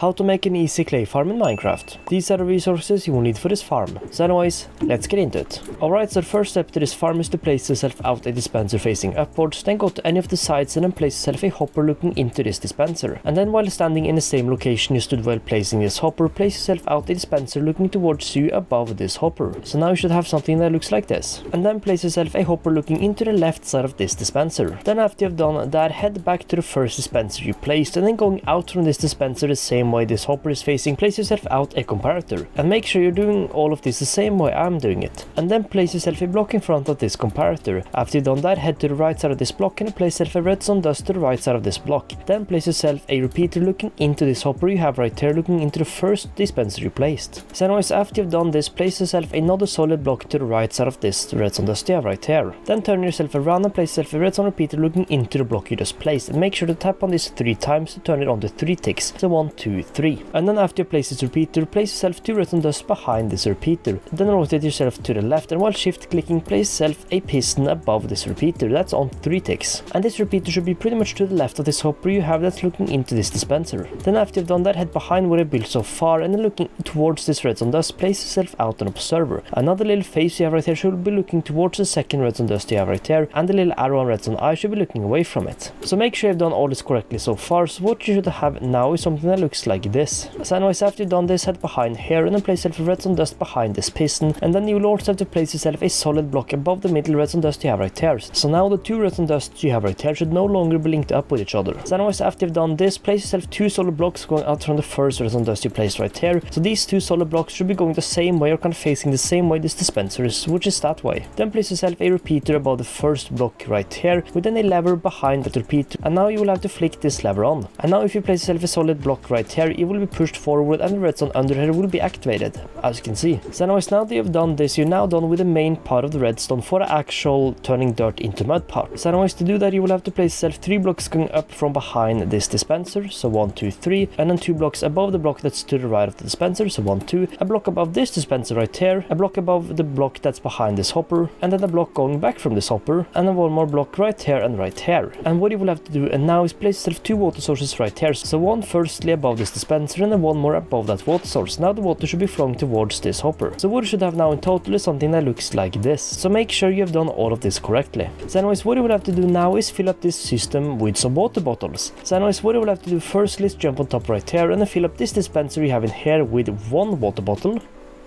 How to make an easy clay farm in Minecraft. These are the resources you will need for this farm. So anyways, let's get into it. Alright, so the first step to this farm is to place yourself out a dispenser facing upwards, then go to any of the sides and then place yourself a hopper looking into this dispenser. And then while standing in the same location you stood while placing this hopper, place yourself out a dispenser looking towards you above this hopper. So now you should have something that looks like this. And then place yourself a hopper looking into the left side of this dispenser. Then after you've done that, head back to the first dispenser you placed, and then going out from this dispenser the same way this hopper is facing, place yourself out a comparator. And make sure you're doing all of this the same way I'm doing it. And then place yourself a block in front of this comparator. After you've done that, head to the right side of this block and place yourself a redstone dust to the right side of this block. Then place yourself a repeater looking into this hopper you have right there, looking into the first dispenser you placed. So anyways, after you've done this, place yourself another solid block to the right side of this redstone dust you have right here. Then turn yourself around and place yourself a redstone repeater looking into the block you just placed. And make sure to tap on this 3 times to turn it on to 3 ticks. So 1, 2, 3. And then after you place this repeater, place yourself 2 redstone dust behind this repeater. Then rotate yourself to the left, and while shift clicking, place yourself a piston above this repeater. That's on 3 ticks. And this repeater should be pretty much to the left of this hopper you have that's looking into this dispenser. Then after you've done that, head behind where I built so far, and then looking towards this redstone dust, place yourself out an observer. Another little face you have right here should be looking towards the second redstone dust you have right there, and the little arrow on redstone eye should be looking away from it. So make sure you've done all this correctly so far. So what you should have now is something that looks like this. So anyways, after you've done this, head behind here and then place yourself a redstone dust behind this piston, and then you will also have to place yourself a solid block above the middle redstone dust you have right here. So now the 2 redstone dusts you have right here should no longer be linked up with each other. So anyways, after you've done this, place yourself 2 solid blocks going out from the first redstone dust you placed right here. So these 2 solid blocks should be going the same way, or kind of facing the same way this dispenser is, which is that way. Then place yourself a repeater above the first block right here, with then a lever behind that repeater, and now you will have to flick this lever on. And now if you place yourself a solid block right here, it will be pushed forward and the redstone under here will be activated, as you can see. So anyways, now that you've done this, you're now done with the main part of the redstone for the actual turning dirt into mud part. So anyways, to do that you will have to place yourself 3 blocks going up from behind this dispenser, so 1, 2, 3, and then 2 blocks above the block that's to the right of the dispenser, so 1, 2, a block above this dispenser right here, a block above the block that's behind this hopper, and then a block going back from this hopper, and then 1 more block right here and right here. And what you will have to do and now is place yourself 2 water sources right here, so 1 firstly above this dispenser and then 1 more above that water source. Now the water should be flowing towards this hopper. So what you should have now in total is something that looks like this. So make sure you have done all of this correctly. So anyways, what you will have to do now is fill up this system with some water bottles. So anyways, what you will have to do firstly is jump on top right here and then fill up this dispenser you have in here with 1 water bottle.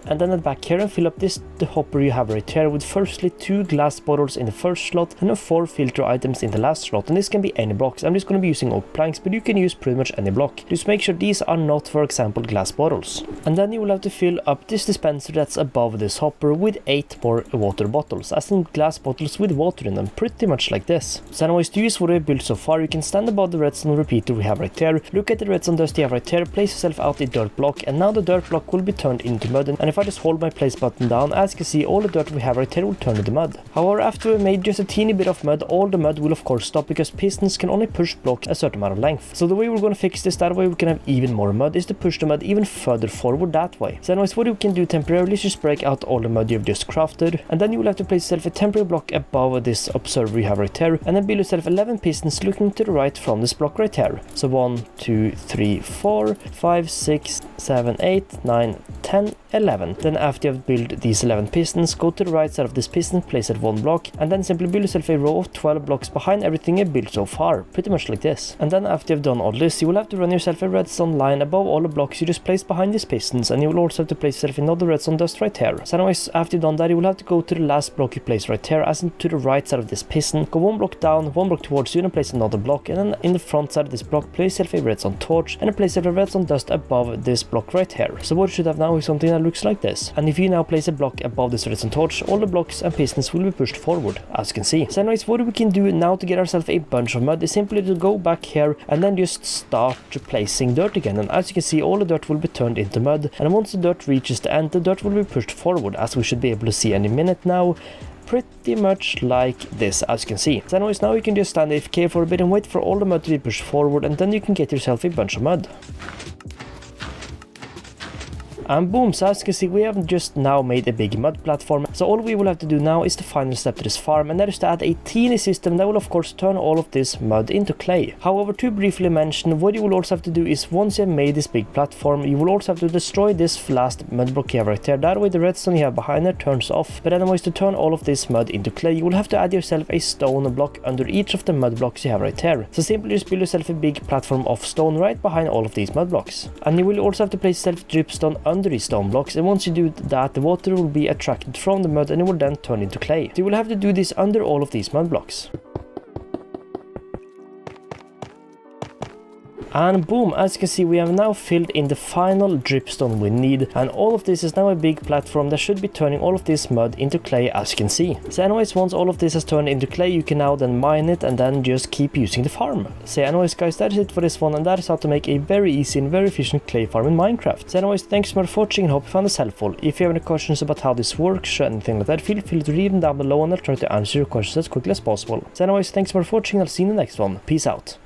And then head back here and fill up the hopper you have right here with firstly 2 glass bottles in the first slot and then 4 filter items in the last slot. And this can be any blocks. I'm just going to be using oak planks, but you can use pretty much any block. Just make sure these are not, for example, glass bottles. And then you will have to fill up this dispenser that's above this hopper with 8 more water bottles, as in glass bottles with water in them, pretty much like this. So anyways, to use what we've built so far, you can stand above the redstone repeater we have right there, look at the redstone dust you have right there, place yourself out a dirt block, and now the dirt block will be turned into mud. And if I just hold my place button down, as you can see, all the dirt we have right here will turn into mud. However, after we made just a teeny bit of mud, all the mud will of course stop, because pistons can only push blocks a certain amount of length. So the way we're going to fix this, that way we can have even more mud, is to push the mud even further forward that way. So anyways, what you can do temporarily is just break out all the mud you've just crafted, and then you will have to place yourself a temporary block above this observer you have right here, and then build yourself 11 pistons looking to the right from this block right here. So 1, 2, 3, 4, 5, 6, 7, 8, 9, 10, 11. Then after you have built these 11 pistons, go to the right side of this piston, place it 1 block, and then simply build yourself a row of 12 blocks behind everything you've built so far, pretty much like this. And then after you've done all this, you will have to run yourself a redstone line above all the blocks you just placed behind these pistons, and you will also have to place yourself another redstone dust right here. So anyways, after you've done that, you will have to go to the last block you placed right here, as in to the right side of this piston, go 1 block down, 1 block towards you, and place another block, and then in the front side of this block, place yourself a redstone torch, and then place yourself a redstone dust above this block right here. So what you should have now is something that looks like this. And if you now place a block above this redstone torch, all the blocks and pistons will be pushed forward, as you can see. So anyways, what we can do now to get ourselves a bunch of mud is simply to go back here and then just start placing dirt again. And as you can see, all the dirt will be turned into mud, and once the dirt reaches the end, the dirt will be pushed forward, as we should be able to see any minute now. Pretty much like this, as you can see. So anyways, now you can just stand AFK for a bit and wait for all the mud to be pushed forward, and then you can get yourself a bunch of mud. And boom, so as you can see, we have just now made a big mud platform. So all we will have to do now is the final step to this farm, and that is to add a teeny system that will of course turn all of this mud into clay. However, to briefly mention, what you will also have to do is once you have made this big platform, you will also have to destroy this last mud block here right there. That way the redstone you have behind there turns off. But anyways, to turn all of this mud into clay, you will have to add yourself a stone block under each of the mud blocks you have right here. So simply just build yourself a big platform of stone right behind all of these mud blocks. And you will also have to place yourself dripstone under these stone blocks, and once you do that, the water will be attracted from the mud and it will then turn into clay. So you will have to do this under all of these mud blocks. And boom, as you can see, we have now filled in the final dripstone we need, and all of this is now a big platform that should be turning all of this mud into clay, as you can see. So anyways, once all of this has turned into clay, you can now then mine it and then just keep using the farm. So anyways guys, that is it for this one, and that is how to make a very easy and very efficient clay farm in Minecraft. So anyways, thanks so much for watching and hope you found this helpful. If you have any questions about how this works or anything like that, feel free to leave them down below and I'll try to answer your questions as quickly as possible. So anyways, thanks so much for watching, I'll see you in the next one. Peace out.